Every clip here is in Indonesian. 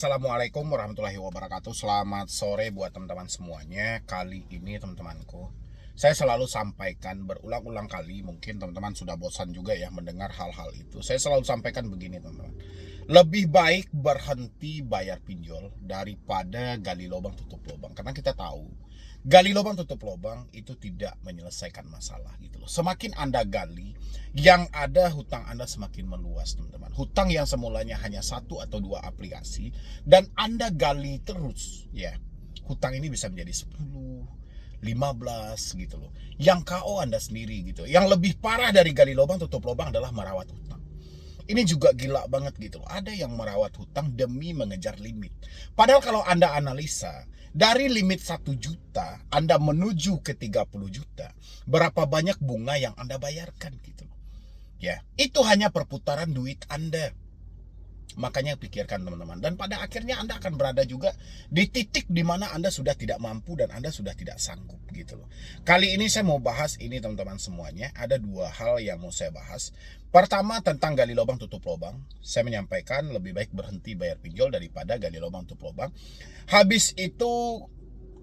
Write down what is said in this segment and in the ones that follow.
Assalamualaikum warahmatullahi wabarakatuh. Selamat sore buat teman-teman semuanya. Kali ini teman-temanku, saya selalu sampaikan berulang-ulang kali, mungkin teman-teman sudah bosan juga ya mendengar hal-hal itu. Saya selalu sampaikan begini teman-teman. Lebih baik berhenti bayar pinjol daripada gali lubang tutup lubang. Karena kita tahu gali lubang tutup lubang itu tidak menyelesaikan masalah gitu loh. Semakin Anda gali, yang ada hutang Anda semakin meluas teman-teman. Hutang yang semulanya hanya satu atau dua aplikasi dan Anda gali terus ya, hutang ini bisa menjadi 10, 15 gitu loh. Yang KO Anda sendiri gitu. Yang lebih parah dari gali lubang tutup lubang adalah merawat hutang. Ini juga gila banget gitu loh. Ada yang merawat hutang demi mengejar limit. Padahal kalau Anda analisa, dari limit 1 juta Anda menuju ke 30 juta, berapa banyak bunga yang Anda bayarkan gitu loh. Ya, itu hanya perputaran duit Anda. Makanya pikirkan teman-teman. Dan pada akhirnya Anda akan berada juga di titik di mana Anda sudah tidak mampu dan Anda sudah tidak sanggup gitu loh. Kali ini saya mau bahas ini teman-teman semuanya. Ada dua hal yang mau saya bahas. Pertama tentang gali lubang tutup lubang. Saya menyampaikan lebih baik berhenti bayar pinjol daripada gali lubang tutup lubang. Habis itu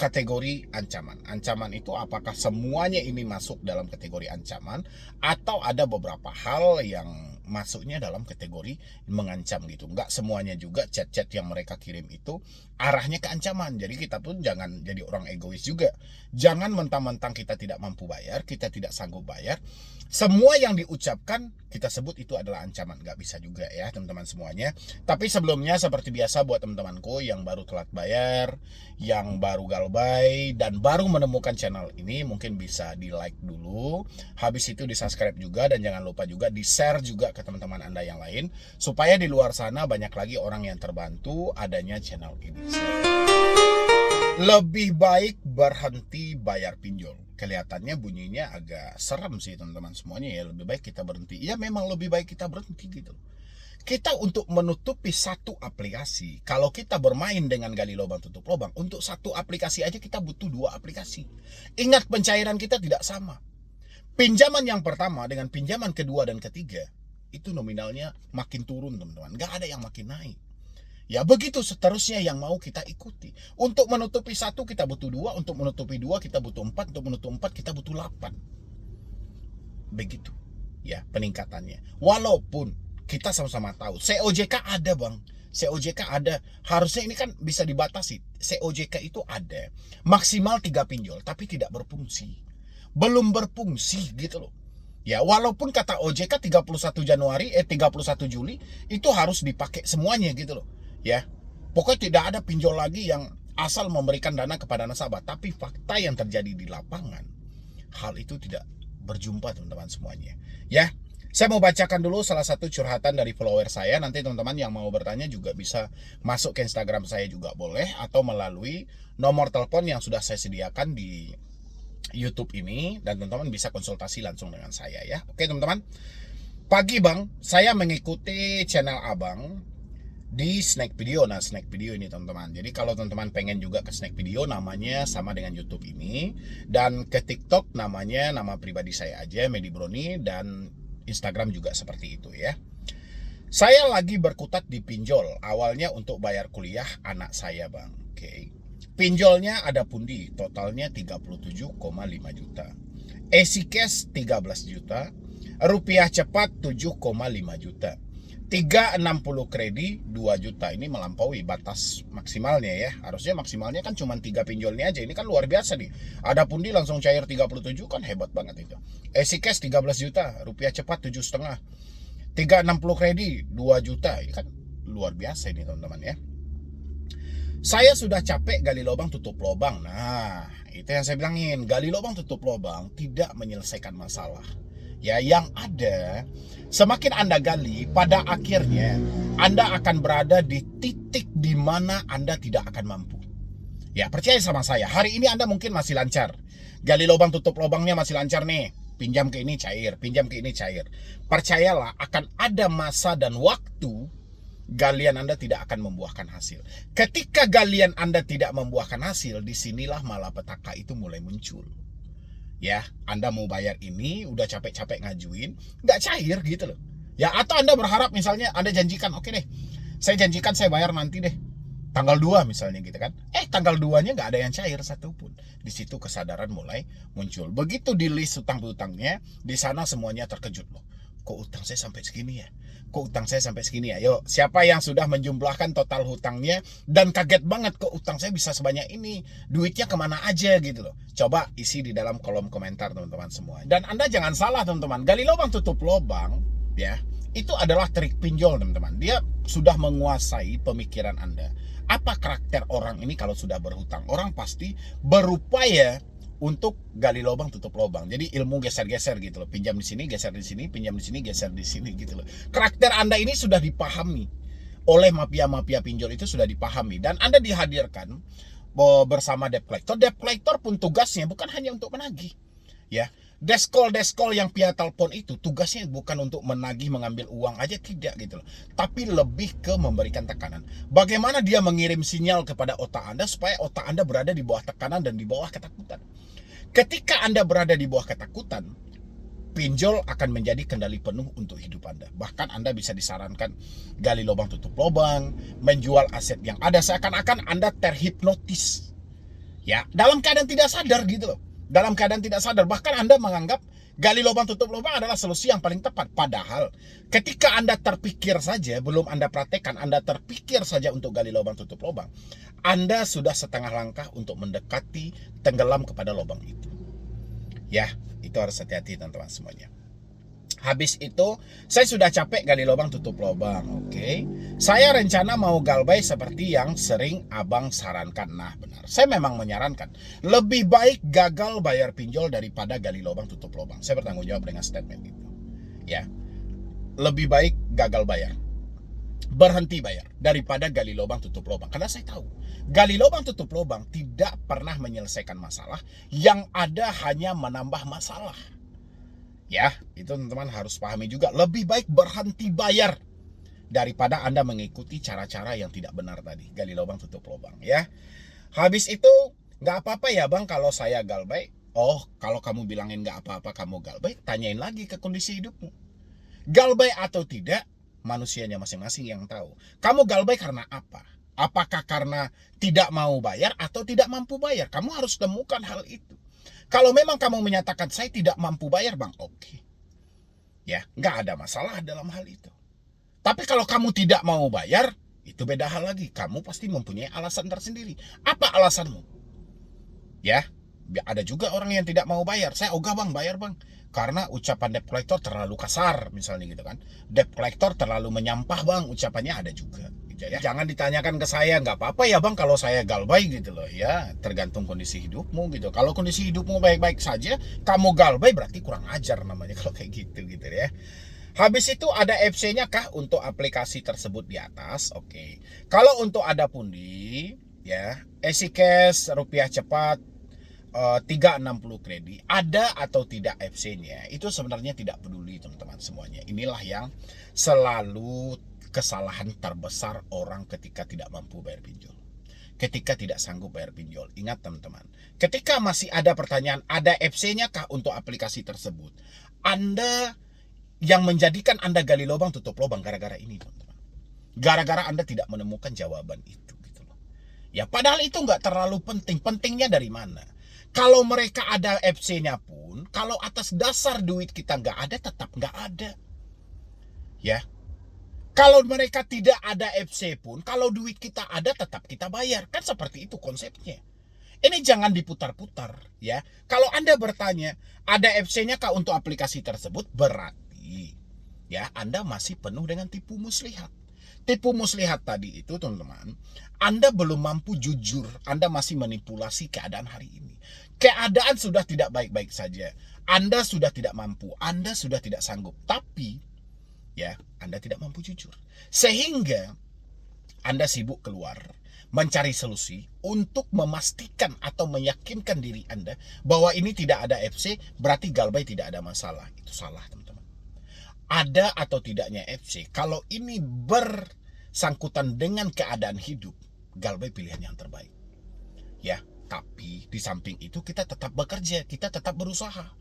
kategori ancaman. Ancaman itu apakah semuanya ini masuk dalam kategori ancaman atau ada beberapa hal yang masuknya dalam kategori mengancam gitu. Enggak semuanya juga chat-chat yang mereka kirim itu arahnya ke ancaman. Jadi kita pun jangan jadi orang egois juga. Jangan mentang-mentang kita tidak mampu bayar, kita tidak sanggup bayar, semua yang diucapkan kita sebut itu adalah ancaman. Nggak bisa juga ya teman-teman semuanya. Tapi sebelumnya seperti biasa buat teman-temanku yang baru telat bayar, yang baru galbay dan baru menemukan channel ini, mungkin bisa di like dulu, habis itu di subscribe juga, dan jangan lupa juga di share juga ke teman-teman Anda yang lain, supaya di luar sana banyak lagi orang yang terbantu adanya channel ini. Lebih baik berhenti bayar pinjol. Kelihatannya bunyinya agak serem sih teman-teman semuanya ya. Lebih baik kita berhenti. Ya memang lebih baik kita berhenti gitu. Kita untuk menutupi satu aplikasi, kalau kita bermain dengan gali lubang tutup lubang, untuk satu aplikasi aja kita butuh dua aplikasi. Ingat, pencairan kita tidak sama. Pinjaman yang pertama dengan pinjaman kedua dan ketiga, itu nominalnya makin turun teman-teman. Gak ada yang makin naik. Ya begitu seterusnya yang mau kita ikuti. Untuk menutupi satu kita butuh dua, untuk menutupi dua kita butuh empat, untuk menutupi empat kita butuh 8. Begitu ya peningkatannya. Walaupun kita sama-sama tahu COJK ada bang, COJK ada. Harusnya ini kan bisa dibatasi. COJK itu ada maksimal 3 pinjol tapi tidak berfungsi. Belum berfungsi gitu loh. Ya walaupun kata OJK 31 Januari 31 Juli itu harus dipakai semuanya gitu loh. Ya, pokoknya tidak ada pinjol lagi yang asal memberikan dana kepada nasabah. Tapi fakta yang terjadi di lapangan, hal itu tidak berjumpa teman-teman semuanya. Ya, saya mau bacakan dulu salah satu curhatan dari follower saya. Nanti teman-teman yang mau bertanya juga bisa masuk ke Instagram saya juga boleh, atau melalui nomor telepon yang sudah saya sediakan di YouTube ini, dan teman-teman bisa konsultasi langsung dengan saya ya. Oke teman-teman. Pagi bang, saya mengikuti channel abang di Snack Video. Nah, Snack Video ini teman-teman. Jadi kalau teman-teman pengen juga ke Snack Video, namanya sama dengan YouTube ini. Dan ke TikTok namanya nama pribadi saya aja, Medi Broni, dan Instagram juga seperti itu ya. Saya lagi berkutat di pinjol. Awalnya untuk bayar kuliah anak saya, Bang. Oke. Pinjolnya ada pundi, totalnya 37,5 juta. Easy cash 13 juta. Rupiah cepat 7,5 juta. 360 kredit 2 juta. Ini melampaui batas maksimalnya ya. Harusnya maksimalnya kan cuma 3 pinjolnya aja. Ini kan luar biasa nih. Ada pundi langsung cair 37, kan hebat banget itu. Easy cash 13 juta, rupiah cepat 7,5. 360 kredit 2 juta. Ini kan luar biasa ini teman-teman ya. Saya sudah capek gali lubang tutup lubang. Nah, itu yang saya bilangin. Gali lubang tutup lubang tidak menyelesaikan masalah. Ya, yang ada semakin Anda gali, pada akhirnya Anda akan berada di titik di mana Anda tidak akan mampu. Ya, percaya sama saya, hari ini Anda mungkin masih lancar. Gali lubang tutup lubangnya masih lancar nih. Pinjam ke ini cair, pinjam ke ini cair. Percayalah, akan ada masa dan waktu galian Anda tidak akan membuahkan hasil. Ketika galian Anda tidak membuahkan hasil, disinilah malapetaka itu mulai muncul. Ya, Anda mau bayar ini, udah capek-capek ngajuin, nggak cair gitu loh. Ya, atau Anda berharap misalnya Anda janjikan, oke deh, saya janjikan saya bayar nanti deh. tanggal 2 misalnya gitu kan. Tanggal 2-nya nggak ada yang cair satupun. Di situ kesadaran mulai muncul. Begitu di list utang-utangnya, di sana semuanya terkejut loh. Kok utang saya sampai segini ya? Kok utang saya sampai segini ya? Yuk, siapa yang sudah menjumlahkan total hutangnya dan kaget banget kok utang saya bisa sebanyak ini? Duitnya kemana aja gitu loh. Coba isi di dalam kolom komentar teman-teman semua. Dan Anda jangan salah teman-teman, gali lubang tutup lubang ya, itu adalah trik pinjol teman-teman. Dia sudah menguasai pemikiran Anda. Apa karakter orang ini kalau sudah berhutang? Orang pasti berupaya untuk gali lubang tutup lubang. Jadi ilmu geser-geser gitu loh. Pinjam di sini, geser di sini, pinjam di sini, geser di sini gitu loh. Karakter Anda ini sudah dipahami oleh mafia-mafia pinjol, itu sudah dipahami, dan Anda dihadirkan bersama debt collector. Debt collector pun tugasnya bukan hanya untuk menagih. Ya, deskol yang via telepon itu tugasnya bukan untuk menagih, mengambil uang aja, tidak gitu loh, tapi lebih ke memberikan tekanan. Bagaimana dia mengirim sinyal kepada otak Anda supaya otak Anda berada di bawah tekanan dan di bawah ketakutan. Ketika Anda berada di bawah ketakutan, pinjol akan menjadi kendali penuh untuk hidup Anda. Bahkan Anda bisa disarankan gali lubang tutup lubang, menjual aset yang ada, seakan-akan Anda terhipnotis. Ya, dalam keadaan tidak sadar gitu loh. Dalam keadaan tidak sadar, bahkan Anda menganggap gali lubang tutup lubang adalah solusi yang paling tepat. Padahal ketika Anda terpikir saja, belum Anda praktekkan, Anda terpikir saja untuk gali lubang tutup lubang, Anda sudah setengah langkah untuk mendekati tenggelam kepada lubang itu. Ya, itu harus hati-hati teman-teman semuanya. Habis itu, saya sudah capek gali lubang tutup lubang. Oke. Saya rencana mau galbay seperti yang sering Abang sarankan. Nah, benar. Saya memang menyarankan lebih baik gagal bayar pinjol daripada gali lubang tutup lubang. Saya bertanggung jawab dengan statement itu. Ya. Lebih baik gagal bayar, berhenti bayar, daripada gali lubang tutup lubang. Karena saya tahu gali lubang tutup lubang tidak pernah menyelesaikan masalah, yang ada hanya menambah masalah. Ya, itu teman-teman harus pahami juga. Lebih baik berhenti bayar daripada Anda mengikuti cara-cara yang tidak benar tadi, gali lubang tutup lubang ya. Habis itu, nggak apa-apa ya Bang kalau saya galbay. Oh, kalau kamu bilangin nggak apa-apa kamu galbay, tanyain lagi ke kondisi hidupmu. Galbay atau tidak, manusianya masing-masing yang tahu. Kamu galbay karena apa? Apakah karena tidak mau bayar atau tidak mampu bayar? Kamu harus temukan hal itu. Kalau memang kamu menyatakan saya tidak mampu bayar Bang, oke. Ya, nggak ada masalah dalam hal itu. Tapi kalau kamu tidak mau bayar, itu beda hal lagi. Kamu pasti mempunyai alasan tersendiri. Apa alasanmu? Ya, ada juga orang yang tidak mau bayar. Saya ogah Bang, bayar Bang, karena ucapan debt collector terlalu kasar misalnya gitu kan. Debt collector terlalu menyampah Bang, ucapannya ada juga. Ya, jangan ditanyakan ke saya, nggak apa-apa ya Bang kalau saya galbay gitu loh ya, tergantung kondisi hidupmu gitu. Kalau kondisi hidupmu baik-baik saja, kamu galbay berarti kurang ajar namanya kalau kayak gitu ya. Habis itu ada FC-nya kah untuk aplikasi tersebut di atas? Oke. Kalau untuk ada pundi ya, Easy Cash, rupiah cepat, 360 kredit, ada atau tidak FC-nya, itu sebenarnya tidak peduli teman-teman semuanya. Inilah yang selalu kesalahan terbesar orang ketika tidak mampu bayar pinjol, ketika tidak sanggup bayar pinjol. Ingat teman-teman, ketika masih ada pertanyaan ada FC-nya kah untuk aplikasi tersebut, Anda yang menjadikan Anda gali lubang tutup lubang gara-gara ini teman-teman. Gara-gara Anda tidak menemukan jawaban itu gitu loh. Ya padahal itu nggak terlalu penting. Pentingnya dari mana? Kalau mereka ada FC-nya pun, kalau atas dasar duit kita nggak ada, tetap nggak ada. Ya. Kalau mereka tidak ada FC pun, kalau duit kita ada, tetap kita bayar. Kan seperti itu konsepnya. Ini jangan diputar-putar ya. Kalau Anda bertanya, ada FC-nya kah untuk aplikasi tersebut? Berarti ya Anda masih penuh dengan tipu muslihat. Tipu muslihat tadi itu teman-teman, Anda belum mampu jujur, Anda masih manipulasi keadaan hari ini. Keadaan sudah tidak baik-baik saja, Anda sudah tidak mampu, Anda sudah tidak sanggup, tapi ya Anda tidak mampu jujur, sehingga Anda sibuk keluar mencari solusi untuk memastikan atau meyakinkan diri Anda bahwa ini tidak ada FC, berarti galbay tidak ada masalah. Itu salah teman-teman. Ada atau tidaknya FC, kalau ini bersangkutan dengan keadaan hidup, galbay pilihan yang terbaik. Ya, tapi di samping itu kita tetap bekerja, kita tetap berusaha.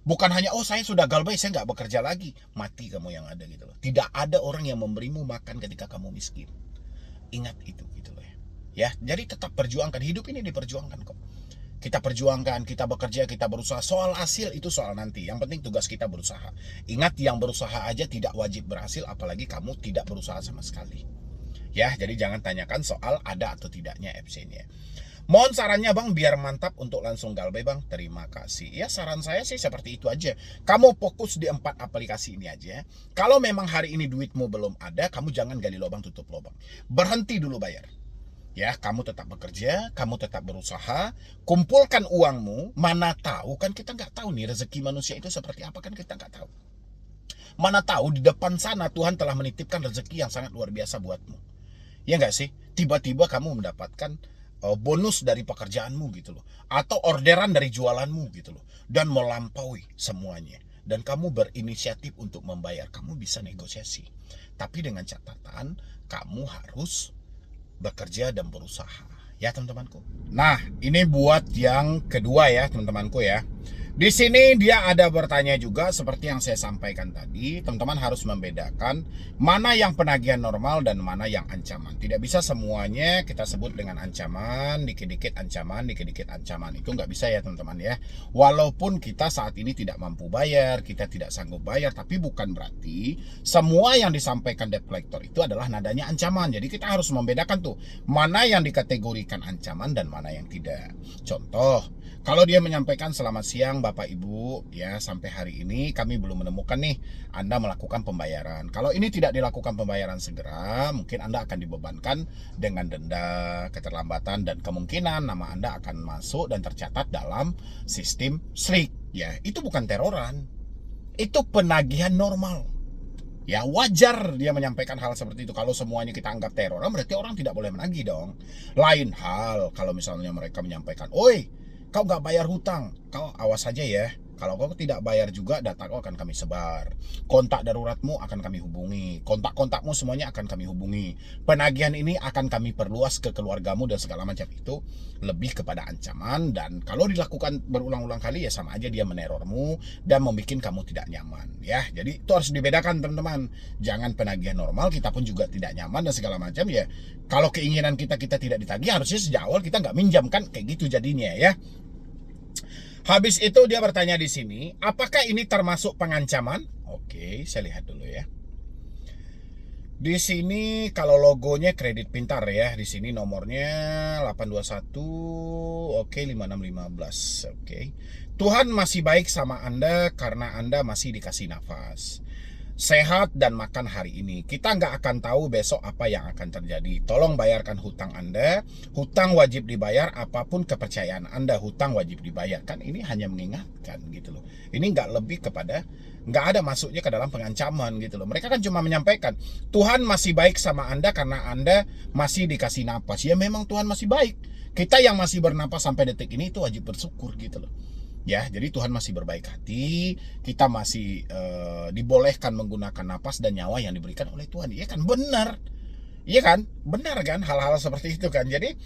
Bukan hanya, oh saya sudah galbay, saya nggak bekerja lagi. Mati kamu yang ada gitu loh. Tidak ada orang yang memberimu makan ketika kamu miskin. Ingat itu gitu loh ya. Ya, jadi tetap perjuangkan, hidup ini diperjuangkan kok. Kita perjuangkan, kita bekerja, kita berusaha. Soal hasil itu soal nanti. Yang penting tugas kita berusaha. Ingat, yang berusaha aja tidak wajib berhasil, apalagi kamu tidak berusaha sama sekali. Ya, jadi jangan tanyakan soal ada atau tidaknya absennya. Mohon sarannya bang, biar mantap untuk langsung galbay bang. Terima kasih. Ya, saran saya sih seperti itu aja. Kamu fokus di 4 aplikasi ini aja. Kalau memang hari ini duitmu belum ada, kamu jangan gali lubang tutup lubang. Berhenti dulu bayar. Ya, kamu tetap bekerja, kamu tetap berusaha, kumpulkan uangmu. Mana tahu, kan kita nggak tahu nih rezeki manusia itu seperti apa, kan kita nggak tahu. Mana tahu di depan sana Tuhan telah menitipkan rezeki yang sangat luar biasa buatmu. Ya nggak sih? Tiba-tiba kamu mendapatkan bonus dari pekerjaanmu gitu loh, atau orderan dari jualanmu gitu loh, dan melampaui semuanya. Dan kamu berinisiatif untuk membayar, kamu bisa negosiasi. Tapi dengan catatan, kamu harus bekerja dan berusaha, ya teman-temanku. Nah, ini buat yang kedua ya teman-temanku ya. Di sini dia ada bertanya juga seperti yang saya sampaikan tadi. Teman-teman harus membedakan mana yang penagihan normal dan mana yang ancaman. Tidak bisa semuanya kita sebut dengan ancaman, dikit-dikit ancaman, dikit-dikit ancaman. Itu nggak bisa ya teman-teman ya. Walaupun kita saat ini tidak mampu bayar, kita tidak sanggup bayar, tapi bukan berarti semua yang disampaikan debt collector itu adalah nadanya ancaman. Jadi kita harus membedakan tuh mana yang dikategorikan ancaman dan mana yang tidak. Contoh, kalau dia menyampaikan selamat siang Bapak Ibu, ya sampai hari ini kami belum menemukan nih Anda melakukan pembayaran. Kalau ini tidak dilakukan pembayaran segera, mungkin Anda akan dibebankan dengan denda keterlambatan dan kemungkinan nama Anda akan masuk dan tercatat dalam sistem SLIK. Ya, itu bukan teroran. Itu penagihan normal. Ya, wajar dia menyampaikan hal seperti itu. Kalau semuanya kita anggap teroran, berarti orang tidak boleh menagih dong. Lain hal kalau misalnya mereka menyampaikan, "Oi, kau nggak bayar hutang, kau awas saja ya. Kalau kau tidak bayar juga, data kau akan kami sebar. Kontak daruratmu akan kami hubungi. Kontak-kontakmu semuanya akan kami hubungi. Penagihan ini akan kami perluas ke keluargamu dan segala macam." Itu lebih kepada ancaman, dan kalau dilakukan berulang-ulang kali ya sama aja dia menerormu dan membuat kamu tidak nyaman. Ya, jadi itu harus dibedakan teman-teman. Jangan penagihan normal, kita pun juga tidak nyaman dan segala macam ya. Kalau keinginan kita tidak ditagih, harusnya sejak awal kita nggak minjam kan, kayak gitu jadinya ya. Habis itu dia bertanya di sini, apakah ini termasuk pengancaman? Oke, saya lihat dulu ya. Di sini kalau logonya Kredit Pintar ya, di sini nomornya 821, oke 5615, oke. Tuhan masih baik sama Anda karena Anda masih dikasih nafas, sehat dan makan hari ini. Kita nggak akan tahu besok apa yang akan terjadi. Tolong bayarkan hutang Anda. Hutang wajib dibayar, apapun kepercayaan Anda, hutang wajib dibayar. Kan ini hanya mengingatkan gitu loh. Ini nggak lebih kepada, nggak ada masuknya ke dalam pengancaman gitu loh. Mereka kan cuma menyampaikan, Tuhan masih baik sama Anda karena Anda masih dikasih napas. Ya memang Tuhan masih baik. Kita yang masih bernapas sampai detik ini itu wajib bersyukur gitu loh. Ya, jadi Tuhan masih berbaik hati, kita masih dibolehkan menggunakan napas dan nyawa yang diberikan oleh Tuhan. Iya kan, benar. Iya kan, benar kan, hal-hal seperti itu kan. Jadi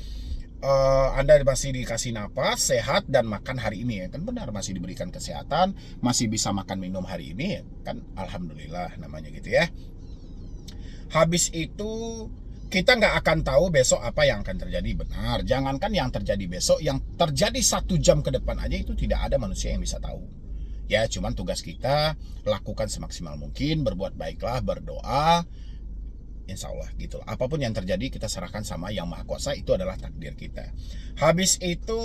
Anda masih dikasih napas, sehat dan makan hari ini ya kan, benar, masih diberikan kesehatan, masih bisa makan minum hari ini ya kan, alhamdulillah namanya gitu ya. Habis itu kita nggak akan tahu besok apa yang akan terjadi, benar. Jangankan yang terjadi besok, yang terjadi 1 jam ke depan aja itu tidak ada manusia yang bisa tahu. Ya, cuman tugas kita lakukan semaksimal mungkin, berbuat baiklah, berdoa, insya Allah gitu. Apapun yang terjadi kita serahkan sama Yang Maha Kuasa, itu adalah takdir kita. Habis itu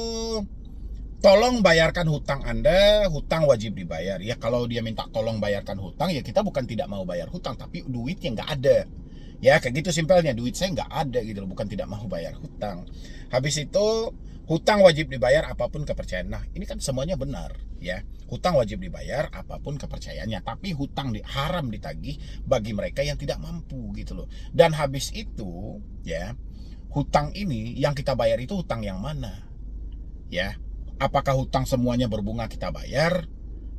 tolong bayarkan hutang Anda, hutang wajib dibayar. Ya kalau dia minta tolong bayarkan hutang, ya kita bukan tidak mau bayar hutang, tapi duitnya nggak ada. Ya kayak gitu simpelnya, duit saya nggak ada gitu loh, bukan tidak mau bayar hutang. Habis itu hutang wajib dibayar apapun kepercayaan. Nah ini kan semuanya benar ya, hutang wajib dibayar apapun kepercayaannya, tapi hutang haram ditagih bagi mereka yang tidak mampu gitu loh. Dan habis itu ya, hutang ini yang kita bayar itu hutang yang mana ya? Apakah hutang semuanya berbunga kita bayar?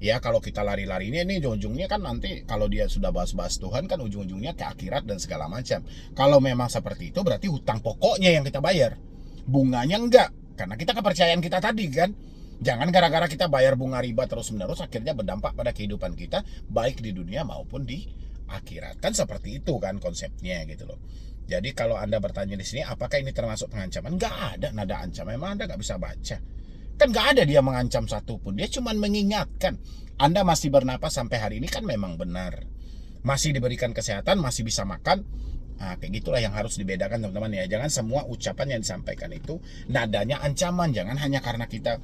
Ya kalau kita lari-larinya ini ujung-ujungnya kan nanti kalau dia sudah bahas-bahas Tuhan kan ujung-ujungnya ke akhirat dan segala macam. Kalau memang seperti itu berarti hutang pokoknya yang kita bayar, bunganya enggak, karena kita kepercayaan kita tadi kan. Jangan gara-gara kita bayar bunga riba terus-menerus akhirnya berdampak pada kehidupan kita baik di dunia maupun di akhirat. Kan seperti itu kan konsepnya gitu loh. Jadi kalau Anda bertanya di sini, apakah ini termasuk pengancaman? Nggak ada nada ancam. Memang Anda nggak bisa baca. Kan nggak ada dia mengancam satupun. Dia cuma mengingatkan. Anda masih bernapas sampai hari ini kan memang benar. Masih diberikan kesehatan, masih bisa makan. Nah, kayak gitulah yang harus dibedakan teman-teman ya. Jangan semua ucapan yang disampaikan itu nadanya ancaman. Jangan hanya karena kita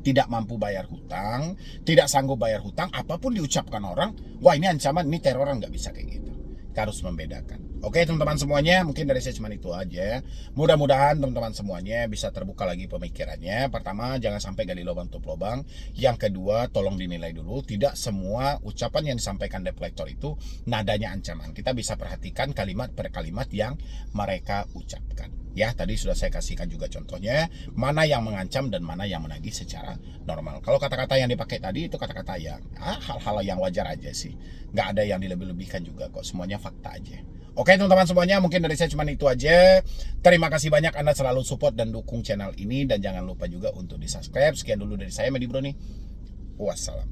tidak mampu bayar hutang, tidak sanggup bayar hutang, apapun diucapkan orang, wah ini ancaman, ini teroran, nggak bisa kayak gitu. Kita harus membedakan. Oke teman-teman semuanya, mungkin dari saya cuma itu aja. Mudah-mudahan teman-teman semuanya bisa terbuka lagi pemikirannya. Pertama, jangan sampai gali lubang tutup lubang. Yang kedua, tolong dinilai dulu. Tidak semua ucapan yang disampaikan debt collector itu nadanya ancaman. Kita bisa perhatikan kalimat per kalimat yang mereka ucapkan. Ya, tadi sudah saya kasihkan juga contohnya, mana yang mengancam dan mana yang menagih secara normal. Kalau kata-kata yang dipakai tadi itu kata-kata yang hal-hal yang wajar aja sih. Nggak ada yang dilebih-lebihkan juga kok, semuanya fakta aja. Oke teman-teman semuanya, mungkin dari saya cuma itu aja. Terima kasih banyak Anda selalu support dan dukung channel ini. Dan jangan lupa juga untuk di-subscribe. Sekian dulu dari saya, Medi Bro nih. Wassalam.